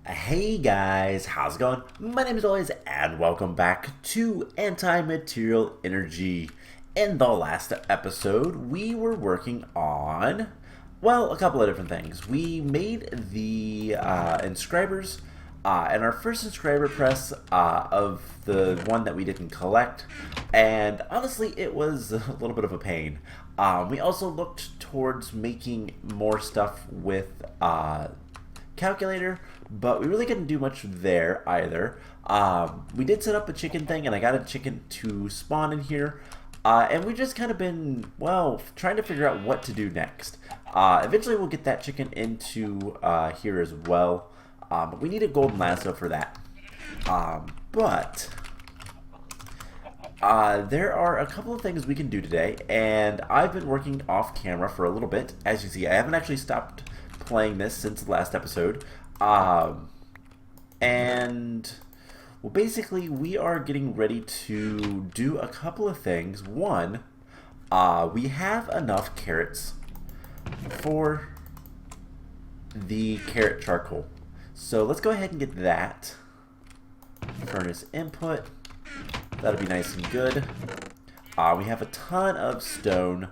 Hey guys, how's it going? My name is always and welcome back to Anti-Material Energy. In the last episode, we were working on, well, a couple of different things. We made the inscribers, and our first inscriber press of the one that we didn't collect, and honestly, it was a little bit of a pain. We also looked towards making more stuff with calculator, but we really couldn't do much there either. We did set up a chicken thing, and I got a chicken to spawn in here, and we've just kind of been, well, trying to figure out what to do next. Eventually we'll get that chicken into here as well, but we need a golden lasso for that. There are a couple of things we can do today, and I've been working off camera for a little bit. As you see, I haven't actually stopped playing this since the last episode. And well, basically we are getting ready to do a couple of things. One, we have enough carrots for the carrot charcoal, so let's go ahead and get that. Furnace input, that'll be nice and good. We have a ton of stone,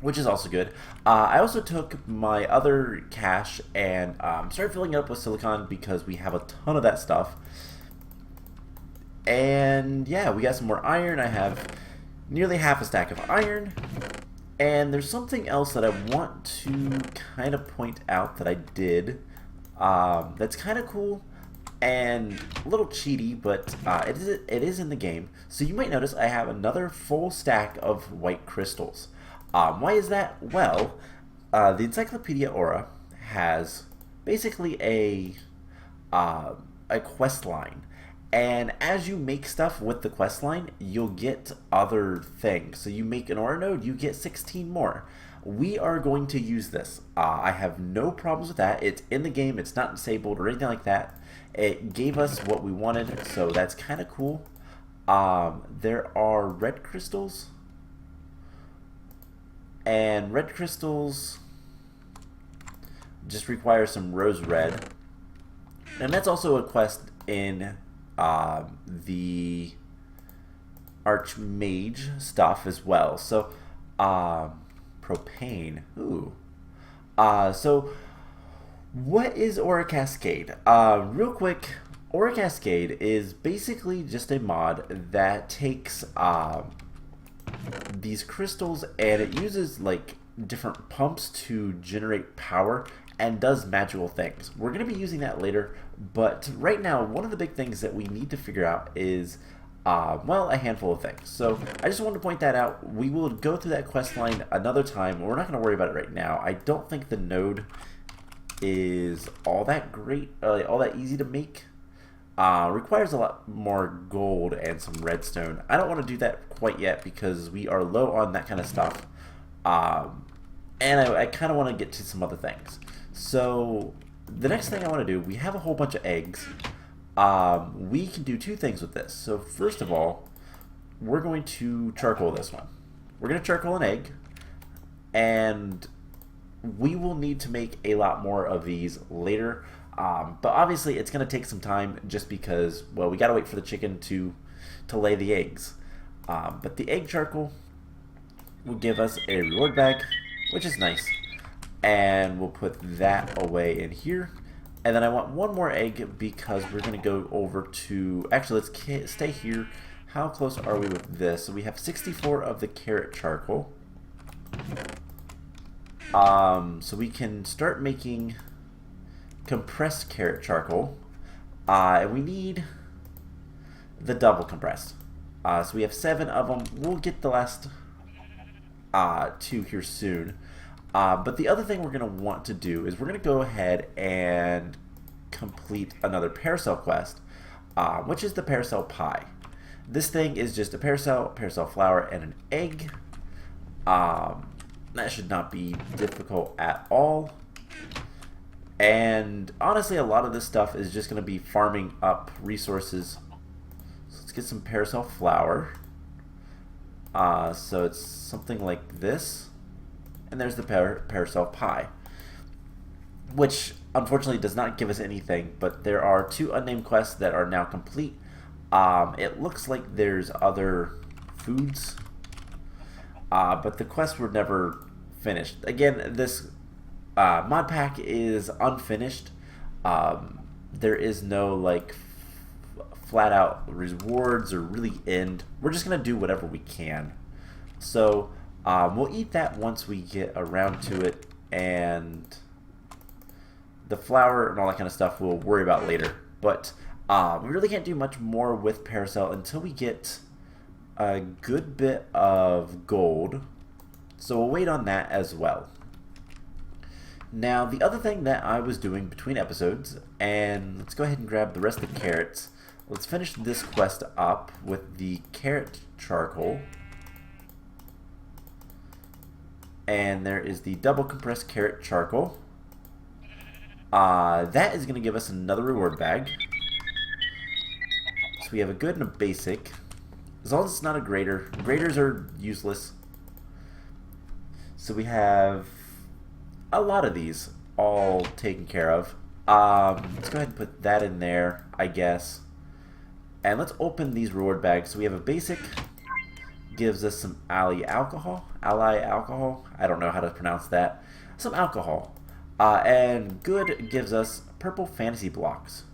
which is also good. I also took my other cache and started filling it up with silicon because we have a ton of that stuff. And yeah, we got some more iron. I have nearly half a stack of iron. And there's something else that I want to kind of point out that I did that's kind of cool and a little cheaty, but it is in the game. So you might notice I have another full stack of white crystals. Why is that? Well, the Encyclopedia Aura has basically a quest line, and as you make stuff with the quest line, you'll get other things. So you make an Aura node, you get 16 more. We are going to use this. I have no problems with that. It's in the game. It's not disabled or anything like that. It gave us what we wanted, so that's kind of cool. There are red crystals. And red crystals just require some rose red. And that's also a quest in the Archmage stuff as well. So, propane. Ooh. So, what is Aura Cascade? Real quick, Aura Cascade is basically just a mod that takes these crystals, and it uses like different pumps to generate power and does magical things. We're going to be using that later, but right now one of the big things that we need to figure out is well, a handful of things. So I just wanted to point that out. We will go through that quest line another time. We're not going to worry about it right now. I don't think the node is all that great, all that easy to make. Requires a lot more gold and some redstone. I don't want to do that quite yet because we are low on that kind of stuff. And I kind of want to get to some other things. So the next thing I want to do, we have a whole bunch of eggs. We can do two things with this. So first of all, we're going to charcoal this one. We're going to charcoal an egg, and we will need to make a lot more of these later. But obviously it's going to take some time just because, well, we got to wait for the chicken to lay the eggs. But the egg charcoal will give us a reward bag, which is nice. And we'll put that away in here. And then I want one more egg because we're going to go over to, actually let's stay here. How close are we with this? So we have 64 of the carrot charcoal. So we can start making compressed carrot charcoal, and we need the double compressed. So we have 7 of them. We'll get the last 2 here soon. But the other thing we're going to want to do is we're going to go ahead and complete another paracel quest, which is the paracel pie. This thing is just a paracel flour, and an egg. That should not be difficult at all. And honestly, a lot of this stuff is just going to be farming up resources. So let's get some paracel flour. So it's something like this. And there's the paracel pie. which unfortunately does not give us anything, but there are 2 unnamed quests that are now complete. It looks like there's other foods, but the quests were never finished. Again, this mod pack is unfinished. There is no like flat out rewards or really end. We're just gonna do whatever we can. So we'll eat that once we get around to it, and the flour and all that kind of stuff we'll worry about later. But we really can't do much more with Paracel until we get a good bit of gold. So we'll wait on that as well. Now, the other thing that I was doing between episodes, and let's go ahead and grab the rest of the carrots. Let's finish this quest up with the carrot charcoal. And there is the double compressed carrot charcoal. That is going to give us another reward bag. So we have a good and a basic. As long as it's not a grater. Graters are useless. So we have a lot of these all taken care of. Let's go ahead and put that in there, I guess. And let's open these reward bags. So we have a basic. Gives us some ally alcohol. I don't know how to pronounce that. Some alcohol. And good gives us purple fantasy blocks.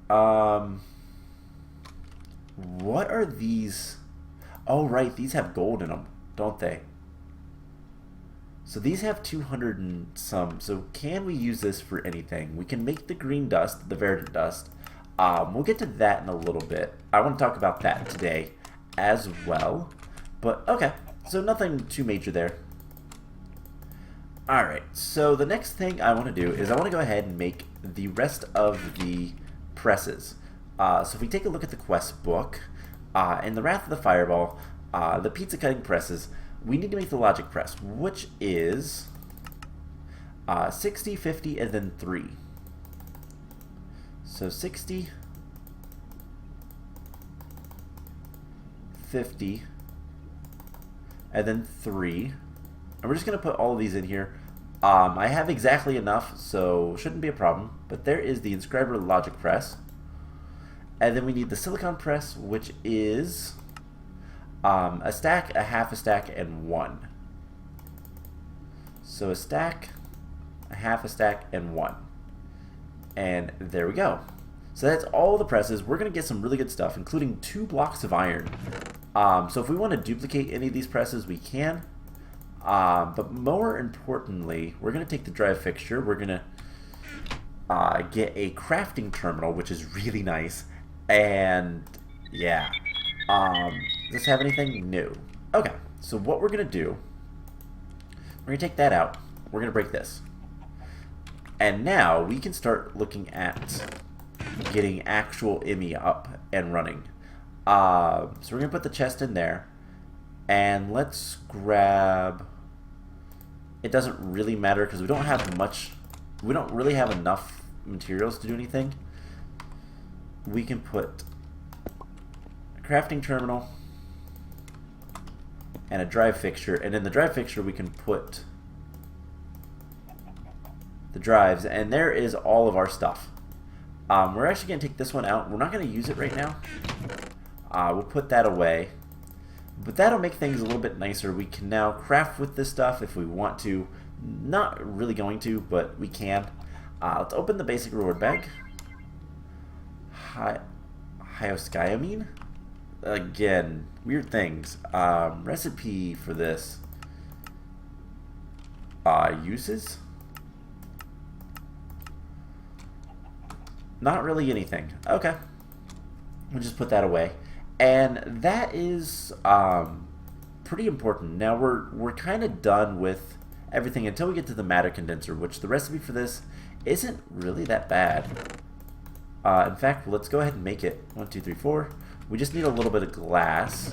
What are these? Oh, right, these have gold in them, don't they? So these have 200 and some. So can we use this for anything? We can make the green dust, the verdant dust. We'll get to that in a little bit. I want to talk about that today as well. But okay, so nothing too major there. Alright, so the next thing I want to do is I want to go ahead and make the rest of the presses. So if we take a look at the quest book, in the Wrath of the Fireball, the pizza cutting presses, we need to make the logic press, which is 60, 50, and then 3. So 60, 50, and then 3. And we're just going to put all of these in here. I have exactly enough, so shouldn't be a problem. But there is the inscriber logic press. And then we need the silicon press, which is a stack, a half a stack, and 1. So a stack, a half a stack, and 1. And there we go. So that's all the presses. We're going to get some really good stuff, including 2 blocks of iron. So if we want to duplicate any of these presses, we can. But more importantly, we're going to take the drive fixture. We're going to get a crafting terminal, which is really nice. And yeah. Does this have anything? No. Okay, so what we're going to do, we're going to take that out. We're going to break this. And now we can start looking at getting actual IMI up and running. So we're going to put the chest in there. And let's grab... It doesn't really matter because we don't have much... We don't really have enough materials to do anything. We can put a crafting terminal and a drive fixture. And in the drive fixture we can put the drives, and there is all of our stuff. We're actually going to take this one out. We're not going to use it right now. We'll put that away. But that'll make things a little bit nicer. We can now craft with this stuff if we want to. Not really going to, but we can. Let's open the basic reward bag. Hyoscyamine? Again, weird things. Recipe for this. Uses? Not really anything. Okay. We'll just put that away. And that is pretty important. Now we're kind of done with everything until we get to the matter condenser, which the recipe for this isn't really that bad. In fact, let's go ahead and make it. 1, 2, 3, 4. We just need a little bit of glass.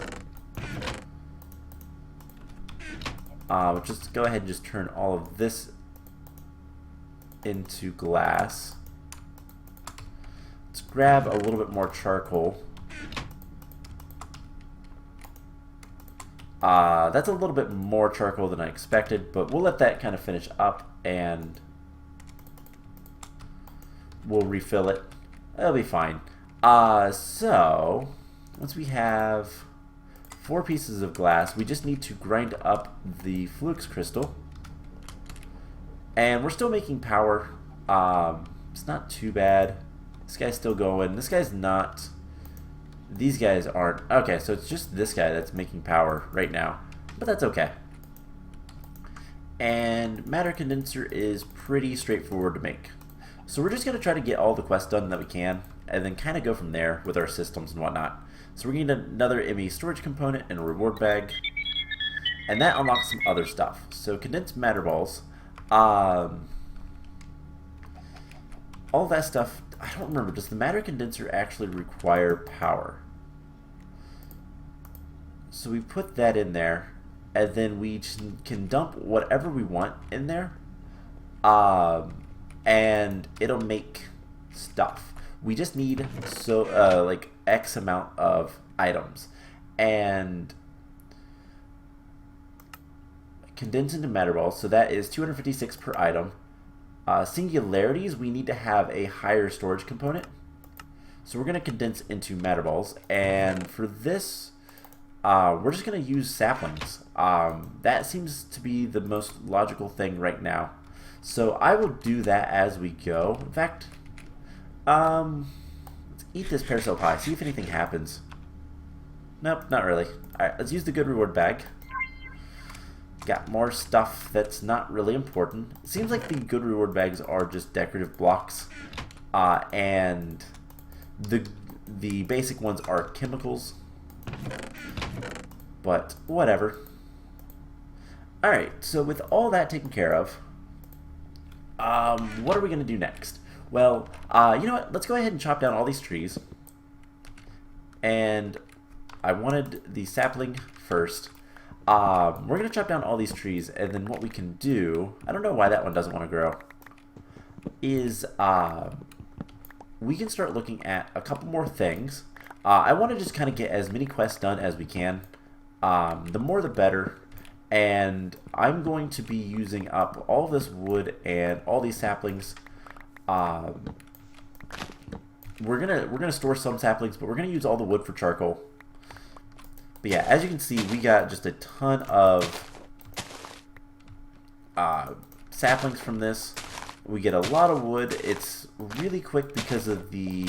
We'll just go ahead and just turn all of this into glass. Let's grab a little bit more charcoal. That's a little bit more charcoal than I expected, but we'll let that kind of finish up and we'll refill it. That'll be fine. So once we have 4 pieces of glass, we just need to grind up the flux crystal. And we're still making power. It's not too bad. This guy's still going. This guy's not. These guys aren't. Okay, so it's just this guy that's making power right now. But that's okay. And matter condenser is pretty straightforward to make. So we're just going to try to get all the quests done that we can, and then kind of go from there with our systems and whatnot. So we're going to need another ME storage component and a reward bag. And that unlocks some other stuff. So condensed matter balls. All that stuff, I don't remember. Does the matter condenser actually require power? So we put that in there, and then we can dump whatever we want in there, and it'll make stuff. We just need like X amount of items, and condense into matter balls. So that is 256 per item. Singularities, we need to have a higher storage component. So we're going to condense into matter balls. And for this, we're just going to use saplings. That seems to be the most logical thing right now. So I will do that as we go. In fact, let's eat this paracel pie. See if anything happens. Nope, not really. Alright, let's use the good reward bag. Got more stuff that's not really important. It seems like the good reward bags are just decorative blocks, and the basic ones are chemicals. But whatever. All right, so with all that taken care of, what are we gonna do next? Well, you know what? Let's go ahead and chop down all these trees. And I wanted the sapling first. We're going to chop down all these trees, and then what we can do, I don't know why that one doesn't want to grow, is we can start looking at a couple more things. I want to just kind of get as many quests done as we can. The more the better, and I'm going to be using up all this wood and all these saplings. We're gonna store some saplings, but we're going to use all the wood for charcoal. But yeah, as you can see, we got just a ton of saplings from this. We get a lot of wood. It's really quick because of the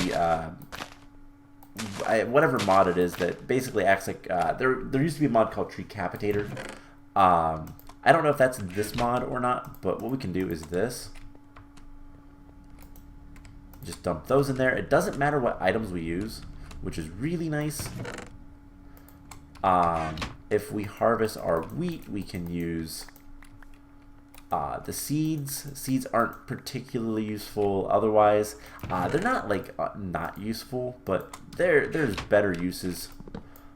whatever mod it is that basically acts like there used to be a mod called Tree Capitator. I don't know if that's this mod or not, but what we can do is this. Just dump those in there. It doesn't matter what items we use, which is really nice. If we harvest our wheat, we can use the seeds. Seeds aren't particularly useful otherwise. They're not like not useful, but there's better uses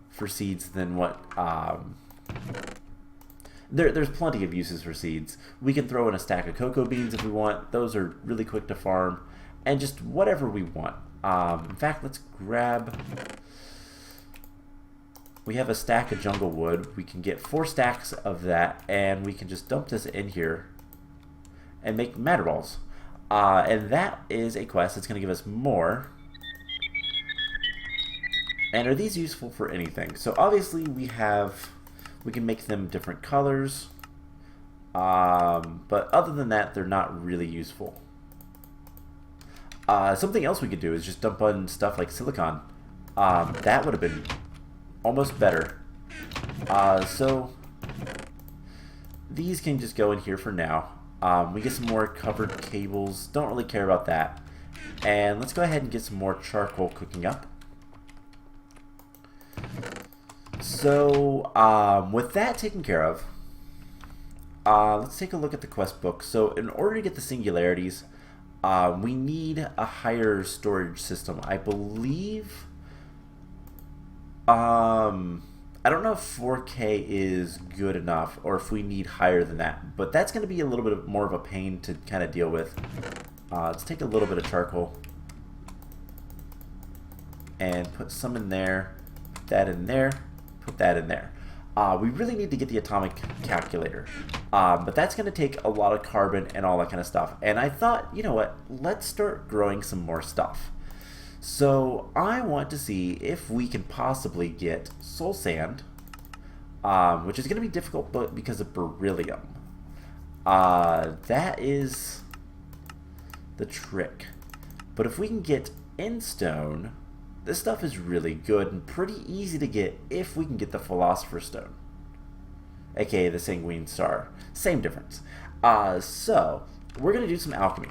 for seeds than what there's plenty of uses for seeds. We can throw in a stack of cocoa beans if we want. Those are really quick to farm, and just whatever we want. In fact, let's grab. We have a stack of jungle wood. We can get 4 stacks of that, and we can just dump this in here and make matter balls. And that is a quest that's going to give us more. And are these useful for anything? So obviously we can make them different colors, but other than that, they're not really useful. Something else we could do is just dump on stuff like silicon. That would have been almost better. So these can just go in here for now. We get some more covered cables. Don't really care about that. And let's go ahead and get some more charcoal cooking up. So with that taken care of, let's take a look at the quest book. So in order to get the singularities, we need a higher storage system. I believe I don't know if 4K is good enough or if we need higher than that, but that's going to be a little bit more of a pain to kind of deal with. Let's take a little bit of charcoal and put some in there, put that in there, put that in there. We really need to get the atomic calculator. But that's going to take a lot of carbon and all that kind of stuff. And I thought, you know what, let's start growing some more stuff. So I want to see if we can possibly get soul sand, which is going to be difficult but because of beryllium. That is the trick. But if we can get Endstone, this stuff is really good and pretty easy to get if we can get the Philosopher's Stone, aka the Sanguine Star. Same difference. So we're going to do some alchemy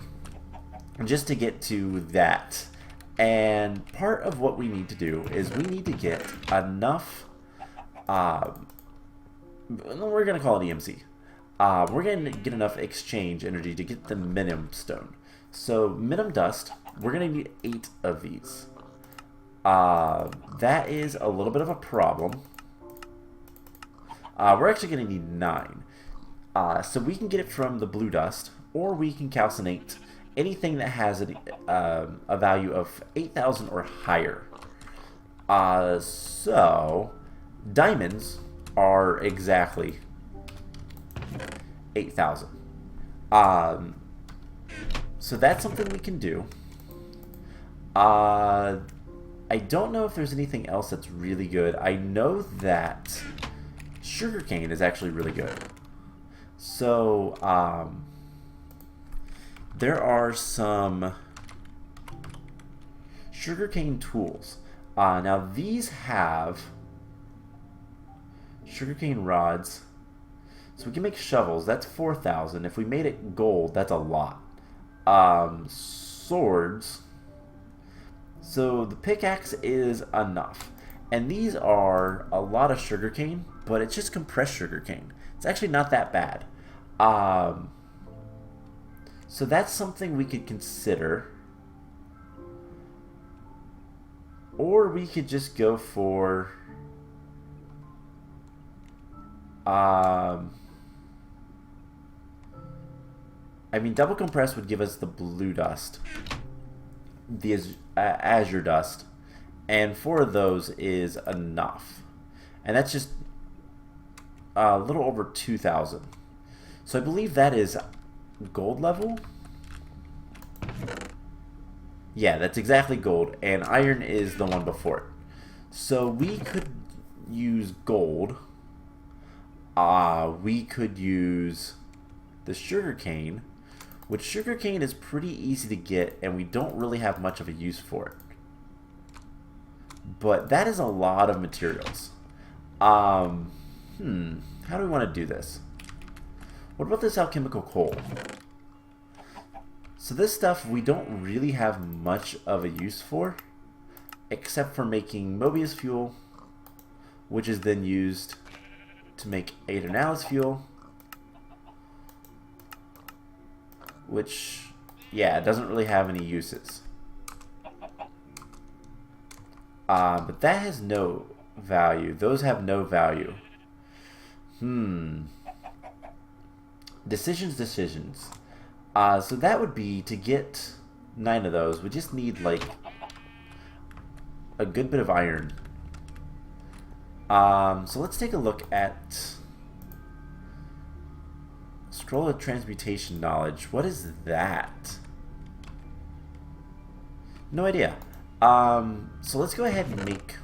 just to get to that. And part of what we need to do is we need to get enough, we're going to call it EMC. We're going to get enough exchange energy to get the MineChem stone. So MineChem dust, we're going to need 8 of these. That is a little bit of a problem. We're actually going to need 9. So we can get it from the blue dust, or we can calcinate anything that has a value of 8,000 or higher. So diamonds are exactly 8,000. So that's something we can do. I don't know if there's anything else that's really good. I know that sugarcane is actually really good. So there are some sugarcane tools. Now these have sugarcane rods. So we can make shovels. That's 4,000. If we made it gold, that's a lot. Swords. So the pickaxe is enough. And these are a lot of sugarcane, but it's just compressed sugarcane. It's actually not that bad. So that's something we could consider. Or we could just go for I mean, double compress would give us the blue dust, the azure dust, and 4 of those is enough. And that's just a little over 2,000. So I believe that is gold level. Yeah, that's exactly gold, and iron is the one before it. So we could use gold. We could use the sugarcane, which sugarcane is pretty easy to get, and we don't really have much of a use for it. But that is a lot of materials. How do we want to do this? What about this alchemical coal? So this stuff we don't really have much of a use for, except for making Mobius fuel, which is then used to make Adrenalis fuel, which, yeah, doesn't really have any uses. But that has no value. Those have no value. Decisions. So that would be, to get 9 of those, we just need like a good bit of iron. So let's take a look at Scroll of Transmutation Knowledge. What is that? No idea. So let's go ahead and make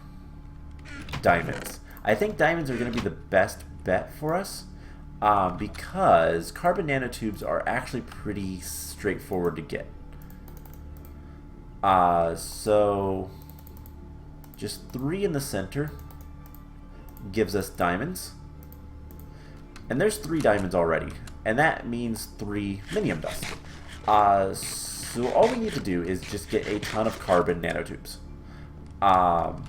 diamonds. I think diamonds are going to be the best bet for us, because carbon nanotubes are actually pretty straightforward to get. So just 3 in the center gives us diamonds. And there's 3 diamonds already. And that means 3 MineChem dust. So all we need to do is just get a ton of carbon nanotubes. Now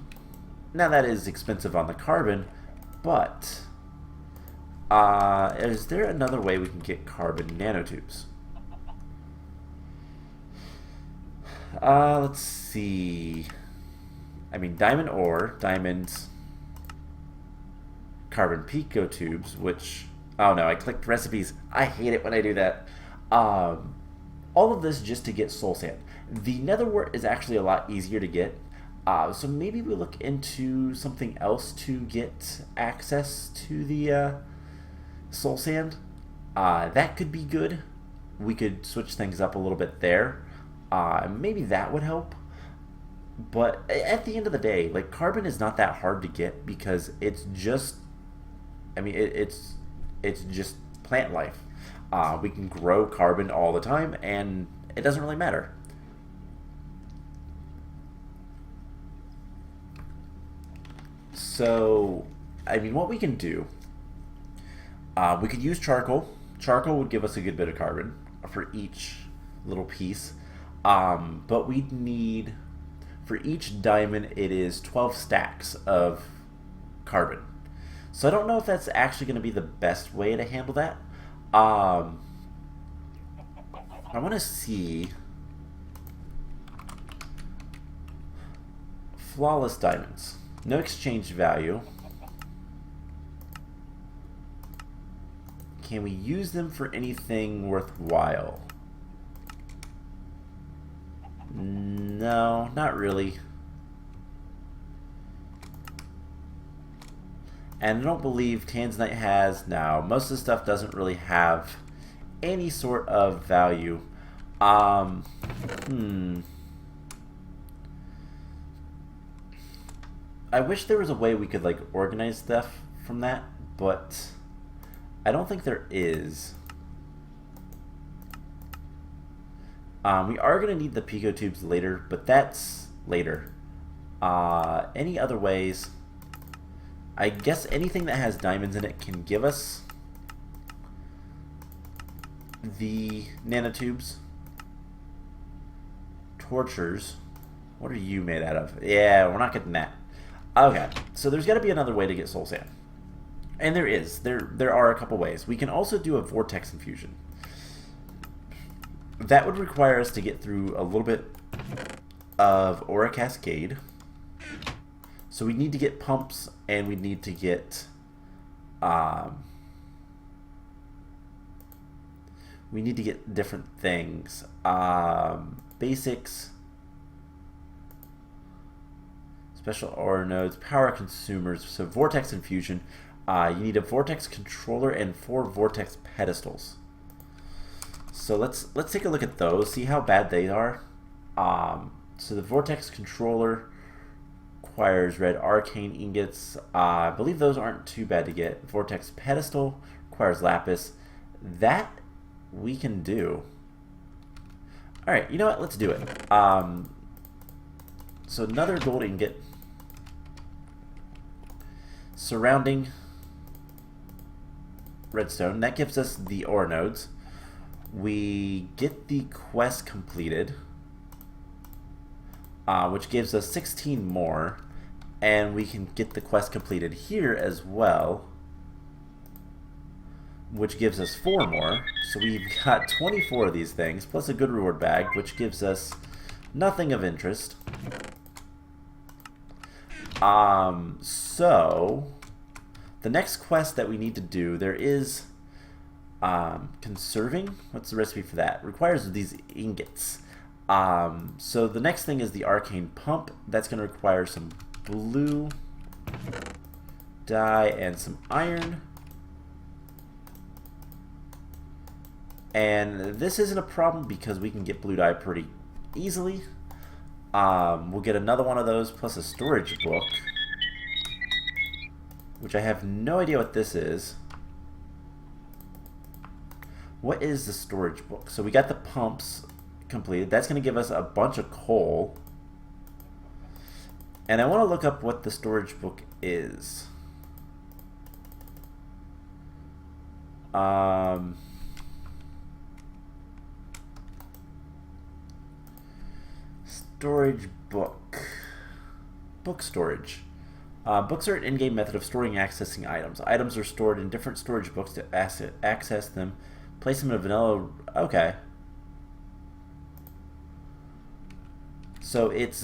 that is expensive on the carbon, but is there another way we can get carbon nanotubes? Let's see. I mean, diamond ore, diamonds, carbon pico tubes, which, oh no, I clicked recipes. I hate it when I do that. All of this just to get soul sand. The nether wart is actually a lot easier to get. So maybe we look into something else to get access to the soul sand. That could be good. We could switch things up a little bit there. Maybe that would help. But at the end of the day, like, carbon is not that hard to get because it's just, I mean, it's just plant life. We can grow carbon all the time, and it doesn't really matter. So, I mean, what we can do, we could use charcoal. Charcoal would give us a good bit of carbon for each little piece. But we'd need, for each diamond, it is 12 stacks of carbon. So I don't know if that's actually going to be the best way to handle that. I want to see flawless diamonds. No exchange value. Can we use them for anything worthwhile? No, not really. And I don't believe Tanzanite has. Now, most of the stuff doesn't really have any sort of value. I wish there was a way we could, like, organize stuff from that, but I don't think there is. We are going to need the pico tubes later, but that's later. Any other ways? I guess anything that has diamonds in it can give us the nanotubes. Tortures. What are you made out of? Yeah, we're not getting that. Okay, so there's got to be another way to get soul sand. And there is. There are a couple ways. We can also do a vortex infusion. That would require us to get through a little bit of Aura Cascade. So we need to get pumps, and we need to get different things. Basics, special aura nodes, power consumers. So vortex infusion. You need a vortex controller and 4 vortex pedestals. So let's take a look at those, see how bad they are. So the vortex controller requires red arcane ingots. I believe those aren't too bad to get. Vortex pedestal requires lapis. That we can do. All right, you know what? Let's do it. So another gold ingot surrounding redstone. That gives us the ore nodes. We get the quest completed, which gives us 16 more, and we can get the quest completed here as well, which gives us 4 more. So we've got 24 of these things, plus a good reward bag, which gives us nothing of interest. So the next quest that we need to do, there is conserving. What's the recipe for that? Requires these ingots. So the next thing is the arcane pump. That's going to require some blue dye and some iron. And this isn't a problem because we can get blue dye pretty easily. We'll get another one of those plus a storage book, which I have no idea what this is. What is the storage book? So we got the pumps completed. That's going to give us a bunch of coal. And I want to look up what the storage book is. Storage book. Book storage. Books are an in-game method of storing and accessing items. Items are stored in different storage books to access them. Place them in a vanilla... Okay. So it's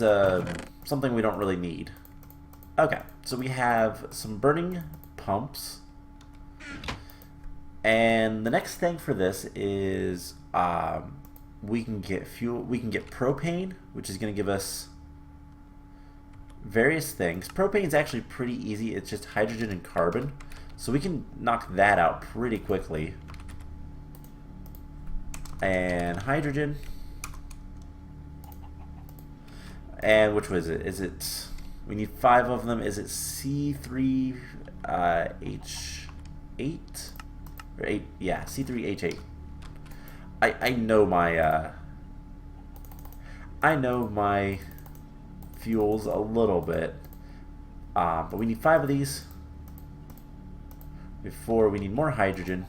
something we don't really need. Okay, so we have some burning pumps. And the next thing for this is we can get fuel. We can get propane, which is going to give us various things. Propane's actually pretty easy. It's just hydrogen and carbon. So we can knock that out pretty quickly. And hydrogen. And which was it? Is it... We need 5 of them. Is it C3H8? Or 8? Yeah, C3H8. I know my fuels a little bit. But we need 5 of these. Before we need more hydrogen.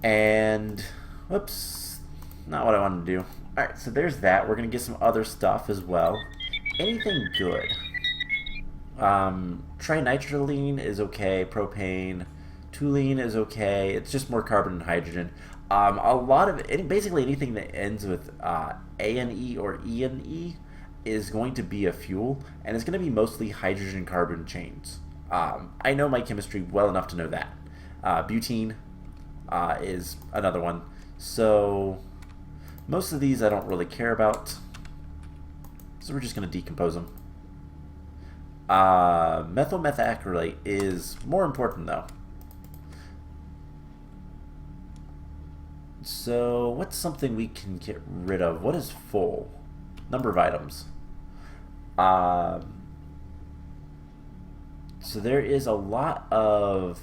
And whoops, not what I wanted to do. Alright, so there's that. We're gonna get some other stuff as well. Anything good? Trinitrotoluene is okay. Propane, toluene is okay. It's just more carbon and hydrogen. A lot of basically anything that ends with ANE or ENE is going to be a fuel, and it's going to be mostly hydrogen carbon chains. I know my chemistry well enough to know that. Butene is another one. So most of these I don't really care about. So we're just going to decompose them. Methyl methacrylate is more important though. So what's something we can get rid of? What is full? Number of items. So there is a lot of...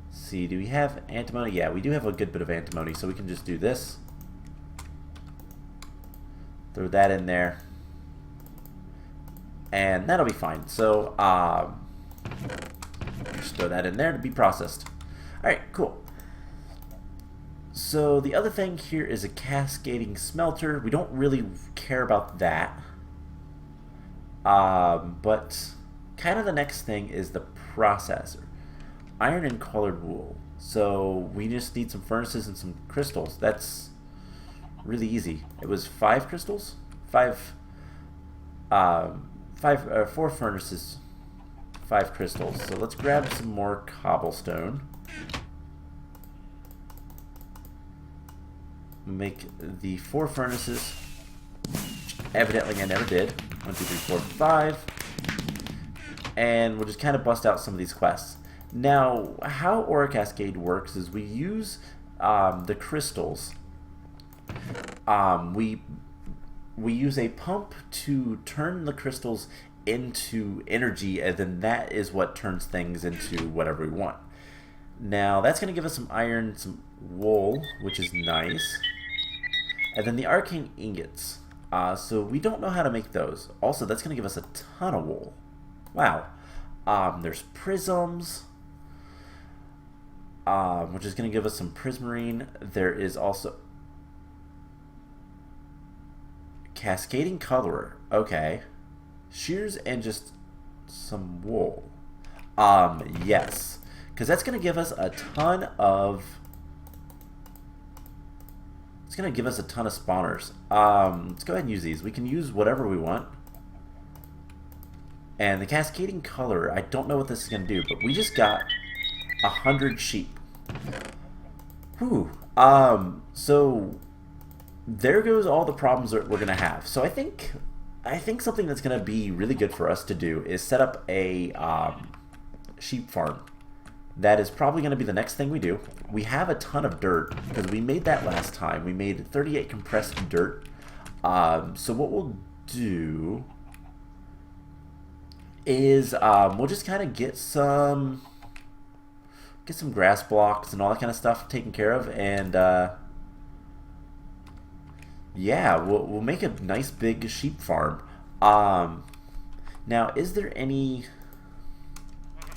Let's see, do we have antimony? Yeah, we do have a good bit of antimony, so we can just do this. Throw that in there. And that'll be fine. So, just throw that in there to be processed. Alright, cool. So the other thing here is a cascading smelter. We don't really care about that. But kind of the next thing is the processor. Iron and colored wool. So we just need some furnaces and some crystals. That's really easy. It was 5 crystals? 4 furnaces, 5 crystals. So let's grab some more cobblestone. Make the 4 furnaces. Evidently I never did. 1, 2, 3, 4, 5. And we'll just kind of bust out some of these quests. Now, how Aura Cascade works is we use the crystals. We use a pump to turn the crystals into energy, and then that is what turns things into whatever we want. Now, that's going to give us some iron, some wool, which is nice. And then the arcane ingots. So we don't know how to make those. Also, that's going to give us a ton of wool. Wow. There's prisms, which is going to give us some prismarine. There is also cascading colorer. Okay. Shears and just some wool. Yes. Because that's going to give us a ton of... It's going to give us a ton of spawners. Let's go ahead and use these. We can use whatever we want. And the cascading color, I don't know what this is going to do, but we just got 100 sheep. Whew. So there goes all the problems that we're going to have. So I think something that's going to be really good for us to do is set up a sheep farm. That is probably going to be the next thing we do. We have a ton of dirt because we made that last time. We made 38 compressed dirt. So what we'll do is we'll just kind of get some grass blocks and all that kind of stuff taken care of, and yeah, we'll make a nice big sheep farm. Now, is there any...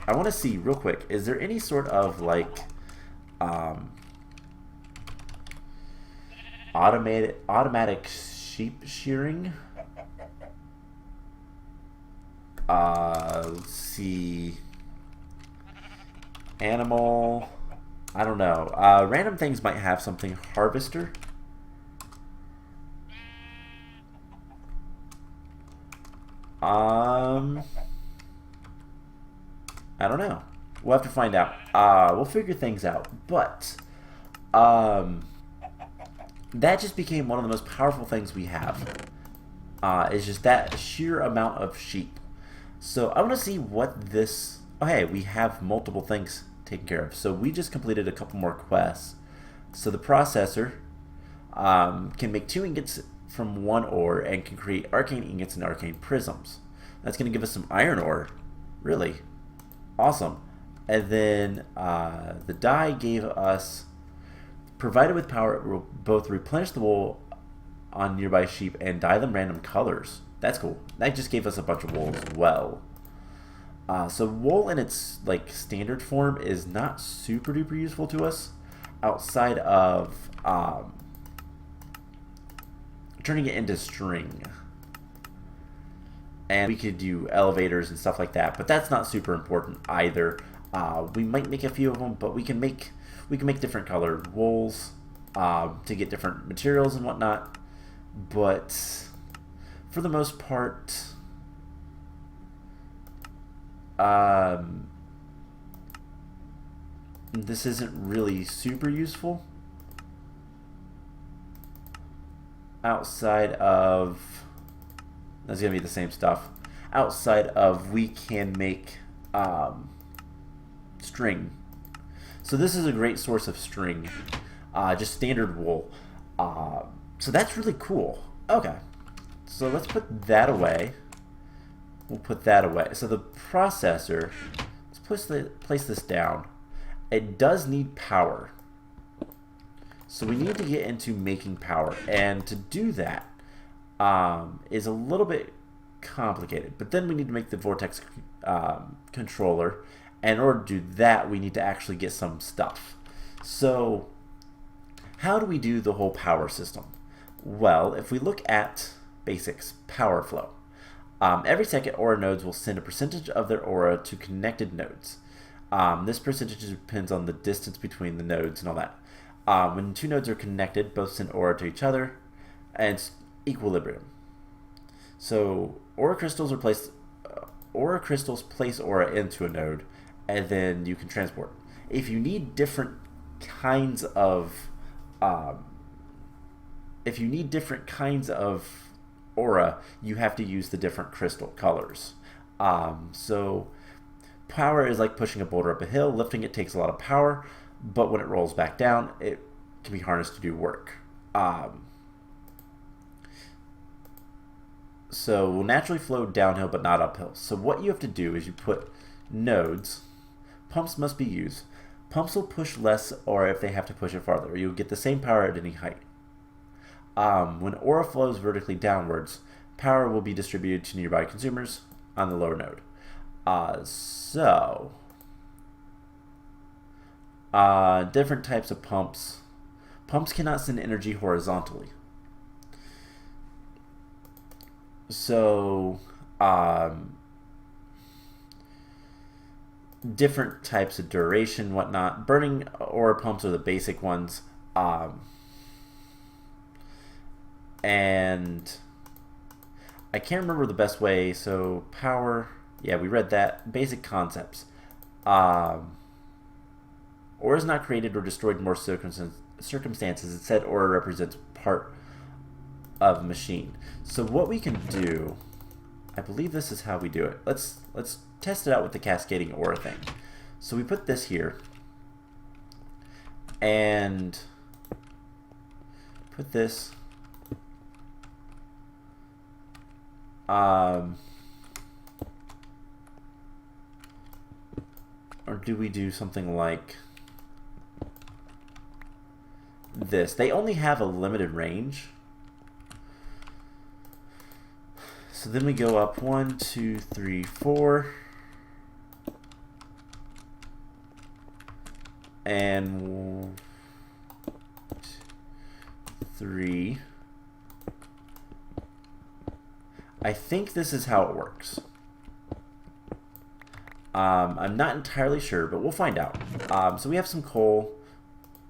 I want to see real quick. Is there any sort of like automatic sheep shearing? Let's see. Animal. I don't know. Random things might have something. Harvester. I don't know. We'll have to find out. We'll figure things out. But that just became one of the most powerful things we have. Is just that sheer amount of sheep. So I want to see what this... Oh, hey, we have multiple things taken care of. So we just completed a couple more quests. So the processor can make 2 ingots from 1 ore and can create arcane ingots and arcane prisms. That's going to give us some iron ore. Really awesome. And then the dye gave us, provided with power, it will both replenish the wool on nearby sheep and dye them random colors. That's cool. That just gave us a bunch of wool as well. So wool in its like standard form is not super duper useful to us outside of turning it into string. And we could do elevators and stuff like that, but that's not super important either. We might make a few of them, but we can make different colored wools to get different materials and whatnot. But for the most part, this isn't really super useful outside of, that's going to be the same stuff, outside of we can make string. So this is a great source of string, just standard wool. So that's really cool. Okay, so let's put that away. We'll put that away. So the processor, let's place this down. It does need power. So we need to get into making power. And to do that is a little bit complicated. But then we need to make the vortex controller. And in order to do that, we need to actually get some stuff. So how do we do the whole power system? Well, if we look at basics, power flow. Every second, Aura nodes will send a percentage of their Aura to connected nodes. This percentage depends on the distance between the nodes and all that. When 2 nodes are connected, both send Aura to each other, and it's equilibrium. So Aura crystals place Aura into a node, and then you can transport. If you need different kinds of Aura, you have to use the different crystal colors. So power is like pushing a boulder up a hill. Lifting it takes a lot of power, but when it rolls back down, it can be harnessed to do work. So will naturally flow downhill but not uphill. So what you have to do is you put nodes. Pumps must be used. Pumps will push less, or if they have to push it farther, you'll get the same power at any height. When Aura flows vertically downwards, power will be distributed to nearby consumers on the lower node. Different types of pumps. Pumps cannot send energy horizontally. So, different types of duration, whatnot. Burning Aura pumps are the basic ones. And I can't remember the best way. So power, yeah, we read that. Basic concepts. Aura is not created or destroyed in more circumstances. Instead, Aura represents part of a machine. So what we can do, I believe this is how we do it. Let's test it out with the cascading Aura thing. So we put this here and put this. Or do we do something like this? They only have a limited range. So then we go up 1, 2, 3, 4. And 3. I think this is how it works. I'm not entirely sure, but we'll find out. So we have some coal.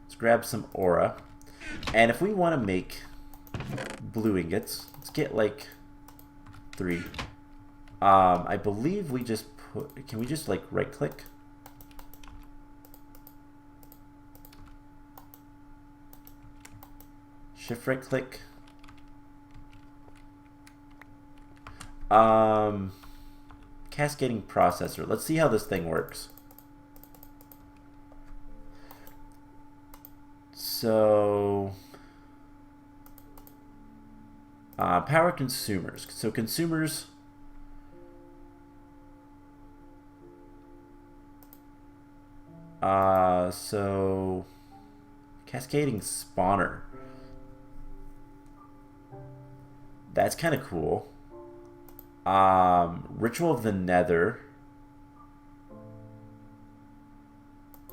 Let's grab some Aura. And if we want to make blue ingots, let's get like 3. I believe we just put, can we just like right click? Shift right click. Cascading processor. Let's see how this thing works. So, power consumers. So consumers. So cascading spawner. That's kind of cool. Ritual of the Nether.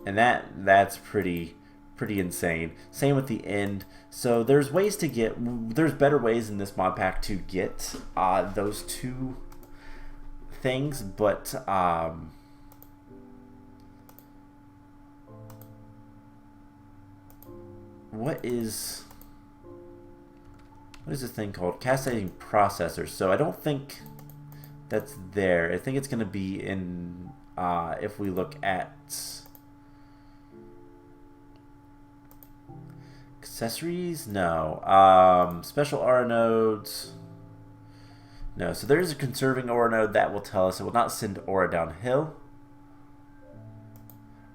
And that's pretty insane. Same with the end. So there's ways to get, there's better ways in this mod pack to get those two things, but what is this thing called? Cascading processor. So I don't think that's there. I think it's going to be in, if we look at accessories, no. Special aura nodes, no. So there's a conserving aura node that will tell us it will not send aura downhill.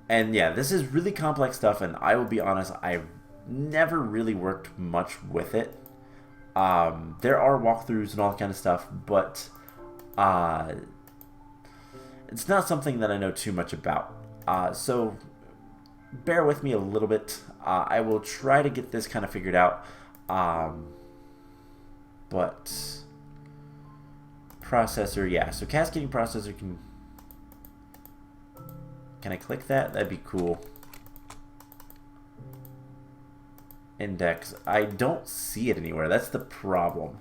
And yeah, this is really complex stuff, and I will be honest, I've never really worked much with it. There are walkthroughs and all that kind of stuff, but it's not something that I know too much about. So bear with me a little bit. I will try to get this kind of figured out. But processor, yeah. So cascading processor can I click that? That'd be cool. Index. I don't see it anywhere. That's the problem.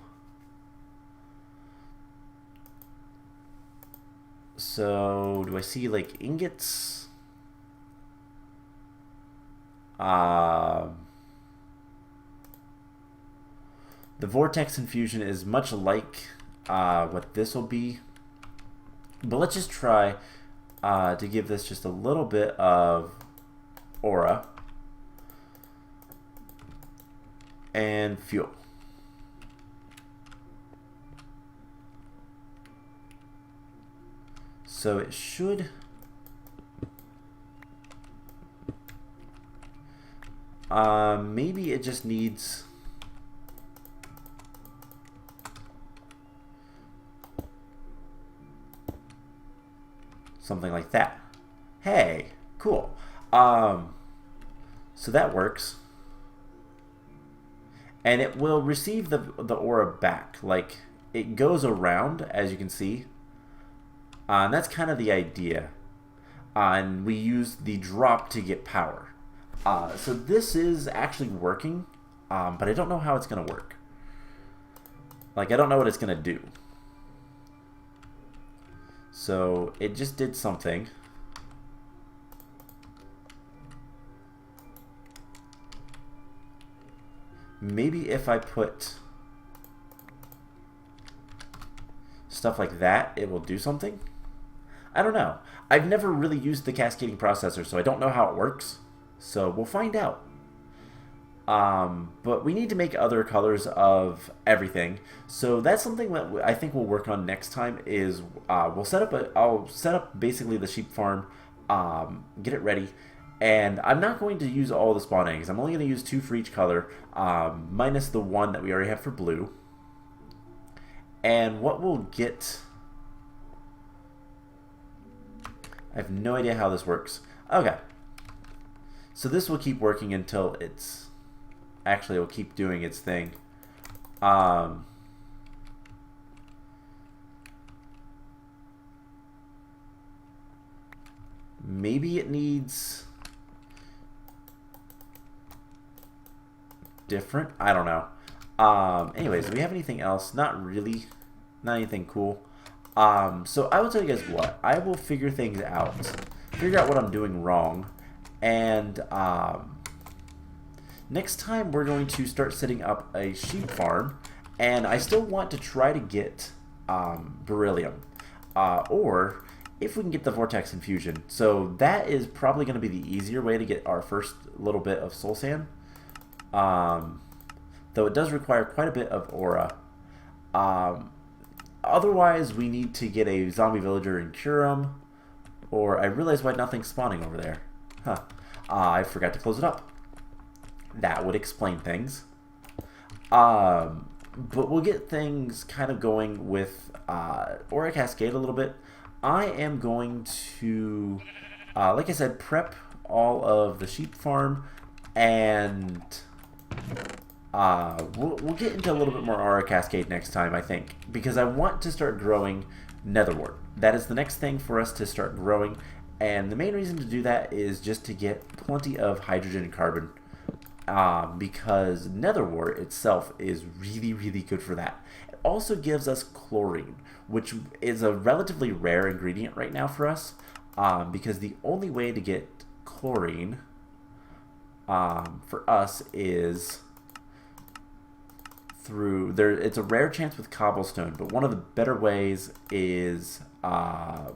So do I see like ingots? The vortex infusion is much like what this will be, but let's just try to give this just a little bit of aura and fuel. So it should maybe it just needs something like that. Hey, cool. So that works. And it will receive the aura back. Like, it goes around, as you can see. And that's kind of the idea. And we use the drop to get power. So this is actually working, but I don't know how it's going to work. Like, I don't know what it's going to do. So it just did something. Maybe if I put stuff like that, it will do something. I don't know. I've never really used the cascading processor, so I don't know how it works. So we'll find out. But we need to make other colors of everything. So that's something that I think we'll work on next time. Is I'll set up basically the sheep farm, get it ready. And I'm not going to use all the spawn eggs. I'm only going to use 2 for each color, minus the 1 that we already have for blue. And what we'll get... I have no idea how this works. Okay. So this will keep working until it's... Actually, it will keep doing its thing. Maybe it needs... different? I don't know. Anyways, do we have anything else? Not really. Not anything cool. So I will tell you guys what. I will figure things out. Figure out what I'm doing wrong. And next time we're going to start setting up a sheep farm. And I still want to try to get beryllium. Or if we can get the vortex infusion. So that is probably going to be the easier way to get our first little bit of soul sand. though it does require quite a bit of aura. Otherwise, we need to get a zombie villager and cure him, or I realize why nothing's spawning over there. Huh. I forgot to close it up. That would explain things. But we'll get things kind of going with Aura Cascade a little bit. I am going to, like I said, prep all of the sheep farm, and we'll get into a little bit more Aura Cascade next time, I think, because I want to start growing nether wart. That is the next thing for us to start growing, and the main reason to do that is just to get plenty of hydrogen and carbon, because nether wart itself is really, really good for that. It also gives us chlorine, which is a relatively rare ingredient right now for us, because the only way to get chlorine for us is through there. It's a rare chance with cobblestone, but one of the better ways is lava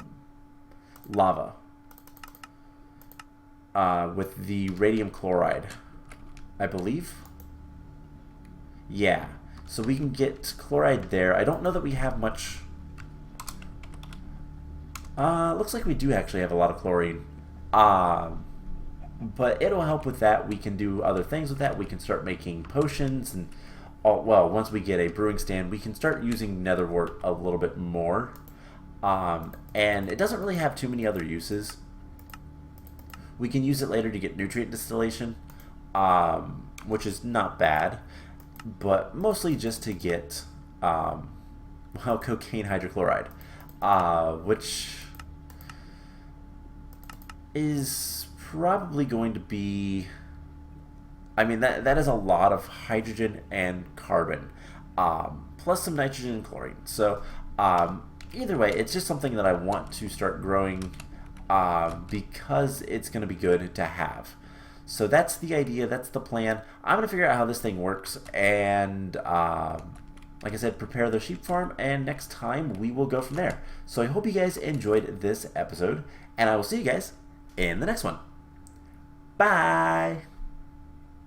with the radium chloride, I believe. Yeah, so we can get chloride there. I don't know that we have much. Looks like we do actually have a lot of chlorine. But it'll help with that. We can do other things with that. We can start making potions, and well, once we get a brewing stand, we can start using nether wart a little bit more. And it doesn't really have too many other uses. We can use it later to get nutrient distillation, which is not bad, but mostly just to get well, cocaine hydrochloride, which is probably going to be, I mean, that is a lot of hydrogen and carbon, plus some nitrogen and chlorine. So either way, it's just something that I want to start growing because it's going to be good to have. So that's the idea, that's the plan. I'm going to figure out how this thing works, and like I said, prepare the sheep farm, and next time we will go from there. So I hope you guys enjoyed this episode, and I will see you guys in the next one. Bye!